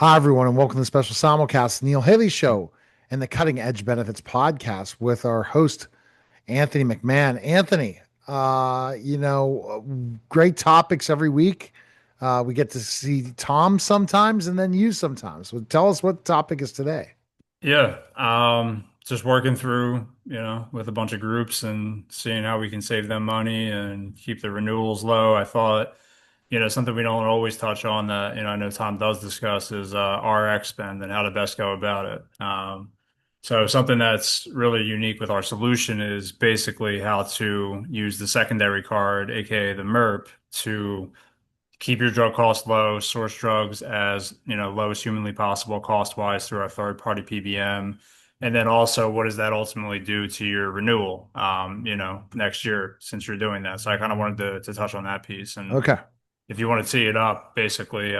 Hi, everyone, and welcome to the special simulcast, Neil Haley Show and the Cutting Edge Benefits Podcast with our host, Anthony McMahon. Anthony, great topics every week. We get to see Tom sometimes and then you sometimes. So tell us what the topic is today. Yeah, just working through, with a bunch of groups and seeing how we can save them money and keep the renewals low. I thought, something we don't always touch on that, I know Tom does discuss is RX spend and how to best go about it. So something that's really unique with our solution is basically how to use the secondary card, aka the MERP, to keep your drug costs low, source drugs as, low as humanly possible cost-wise through our third-party PBM. And then also, what does that ultimately do to your renewal, next year since you're doing that? So I kind of wanted to touch on that piece. And Okay, if you want to tee it up, basically,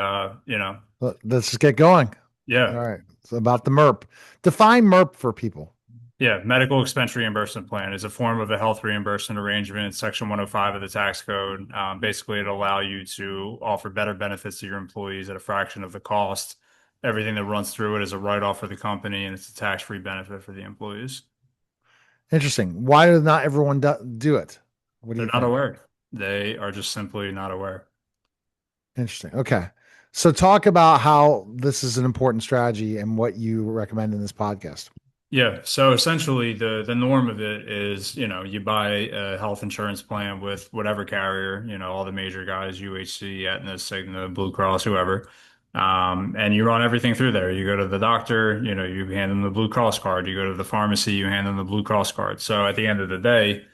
let's just get going. All yeah. right, so about the MERP. Define MERP for people. Yeah, Medical Expense Reimbursement Plan is a form of a health reimbursement arrangement, Section 105 of the tax code. Basically, it allow you to offer better benefits to your employees at a fraction of the cost. Everything that runs through it is a write-off for the company, and it's a tax-free benefit for the employees. Interesting. Why does not everyone do it? What do They're you not think? aware. They are just simply not aware. Interesting. Okay. So talk about how this is an important strategy and what you recommend in this podcast. Yeah, so essentially the norm of it is, you buy a health insurance plan with whatever carrier, all the major guys, UHC, Aetna, Cigna, Blue Cross, whoever. And you run everything through there. You go to the doctor, you hand them the Blue Cross card. You go to the pharmacy, you hand them the Blue Cross card. So at the end of the day,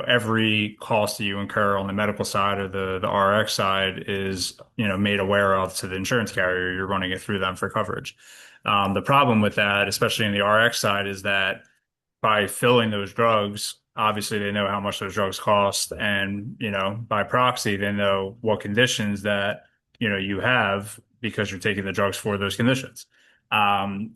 every cost that you incur on the medical side or the RX side is, made aware of to the insurance carrier. You're running it through them for coverage. The problem with that, especially in the RX side, is that by filling those drugs, obviously they know how much those drugs cost, and by proxy, they know what conditions that you have because you're taking the drugs for those conditions. And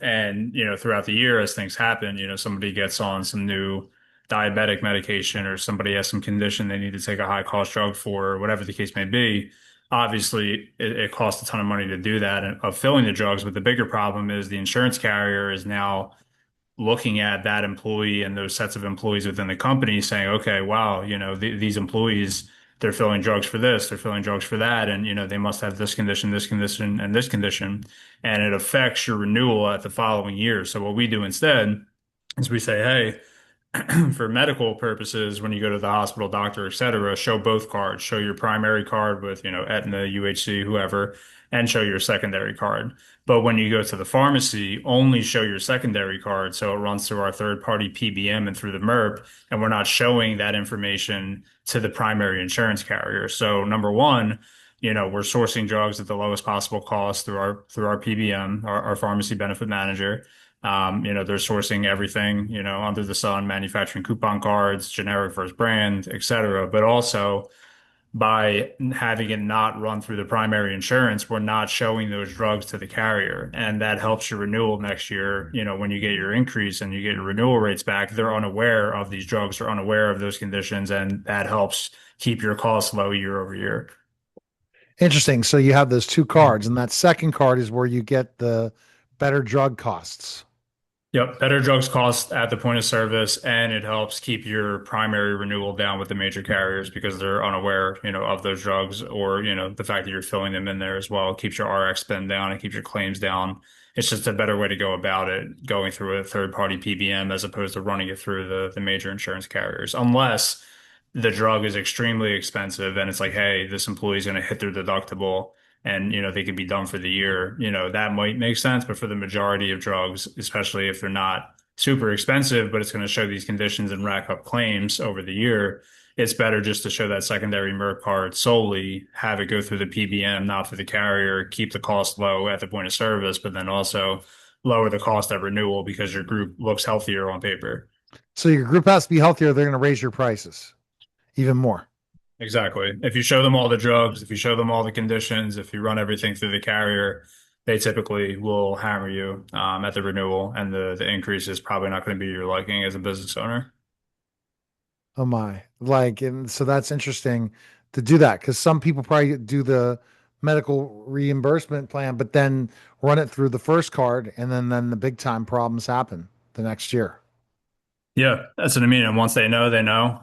throughout the year, as things happen, somebody gets on some new diabetic medication or somebody has some condition they need to take a high cost drug for, or whatever the case may be. Obviously, it costs a ton of money to do that and of filling the drugs. But the bigger problem is the insurance carrier is now looking at that employee and those sets of employees within the company saying, okay, wow, these employees, they're filling drugs for this, they're filling drugs for that, and they must have this condition, and this condition, and it affects your renewal at the following year. So what we do instead is we say, hey, for medical purposes, when you go to the hospital, doctor, et cetera, show both cards. Show your primary card with, Aetna, UHC, whoever, and show your secondary card. But when you go to the pharmacy, only show your secondary card. So it runs through our third party PBM and through the MERP, and we're not showing that information to the primary insurance carrier. So number one, we're sourcing drugs at the lowest possible cost through our PBM, our pharmacy benefit manager. They're sourcing everything, under the sun, manufacturing coupon cards, generic versus brand, et cetera. But also by having it not run through the primary insurance, we're not showing those drugs to the carrier. And that helps your renewal next year. When you get your increase and you get your renewal rates back, they're unaware of these drugs, they're unaware of those conditions, and that helps keep your costs low year over year. Interesting. So you have those two cards, and that second card is where you get the better drug costs. Yep, better drugs cost at the point of service, and it helps keep your primary renewal down with the major carriers because they're unaware, of those drugs, or, the fact that you're filling them in there as well. It keeps your RX spend down, it keeps your claims down. It's just a better way to go about it, going through a third party PBM as opposed to running it through the major insurance carriers. Unless the drug is extremely expensive and it's like, hey, this employee's going to hit their deductible and they could be done for the year, that might make sense. But for the majority of drugs, especially if they're not super expensive, but it's going to show these conditions and rack up claims over the year, it's better just to show that secondary MERP card solely, have it go through the PBM, not through the carrier, keep the cost low at the point of service, but then also lower the cost at renewal because your group looks healthier on paper. So your group has to be healthier. They're going to raise your prices even more. Exactly. If you show them all the drugs, if you show them all the conditions, if you run everything through the carrier, they typically will hammer you at the renewal, and the increase is probably not going to be your liking as a business owner. Oh my. Like, and so that's interesting to do that because some people probably do the medical reimbursement plan, but then run it through the first card, and then the big time problems happen the next year. Yeah, that's what I mean. And once they know, they know.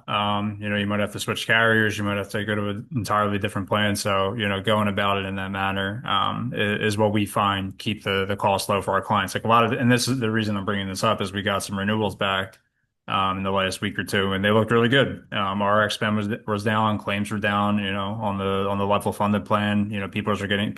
You might have to switch carriers. You might have to go to an entirely different plan. So, going about it in that manner, is what we find keep the cost low for our clients. Like a lot of, and this is the reason I'm bringing this up is we got some renewals back, in the last week or two, and they looked really good. Our spend was down, claims were down, on the level funded plan. People are getting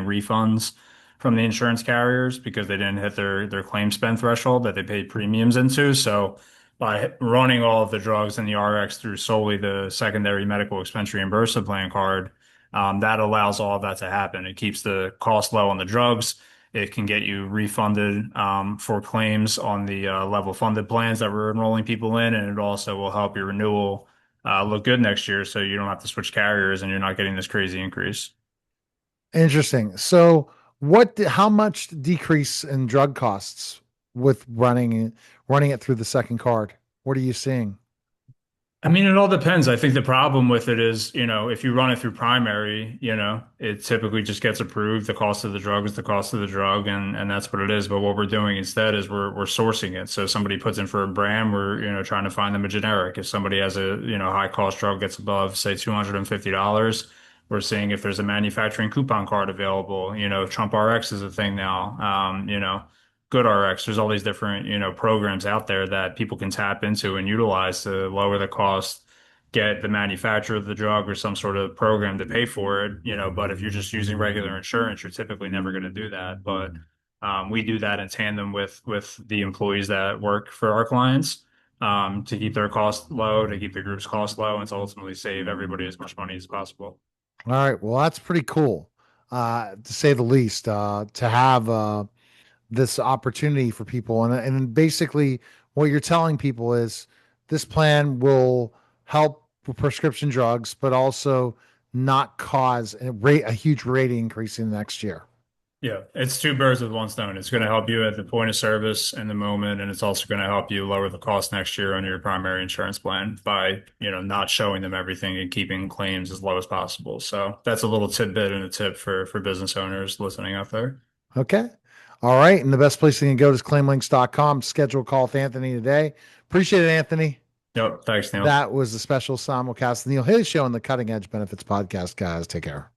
refunds from the insurance carriers because they didn't hit their claim spend threshold that they paid premiums into. So by running all of the drugs and the RX through solely the secondary medical expense reimbursement plan card, that allows all of that to happen. It keeps the cost low on the drugs. It can get you refunded for claims on the level funded plans that we're enrolling people in, and it also will help your renewal look good next year, so you don't have to switch carriers and you're not getting this crazy increase. Interesting. So, how much decrease in drug costs with running it through the second card? What are you seeing? I mean, it all depends. I think the problem with it is, if you run it through primary, it typically just gets approved. The cost of the drug is the cost of the drug, and that's what it is. But what we're doing instead is we're sourcing it. So somebody puts in for a brand, we're, trying to find them a generic. If somebody has a, high cost drug gets above, say, $250, we're seeing if there's a manufacturing coupon card available. Trump RX is a thing now. Good RX. There's all these different, programs out there that people can tap into and utilize to lower the cost, get the manufacturer of the drug or some sort of program to pay for it. But if you're just using regular insurance, you're typically never going to do that. But we do that in tandem with the employees that work for our clients, to keep their costs low, to keep the group's costs low, and to ultimately save everybody as much money as possible. All right. Well, that's pretty cool, to say the least, to have this opportunity for people. And basically, what you're telling people is this plan will help with prescription drugs, but also not cause a huge rate increase in the next year. Yeah, it's two birds with one stone. It's going to help you at the point of service in the moment, and it's also going to help you lower the cost next year on your primary insurance plan by, not showing them everything and keeping claims as low as possible. So that's a little tidbit and a tip for business owners listening out there. Okay. All right. And the best place you can go is claimlinx.com. Schedule a call with Anthony today. Appreciate it, Anthony. Yep. Thanks, Neil. That was the special simulcast, the Neil Haley Show on the Cutting Edge Benefits Podcast, guys. Take care.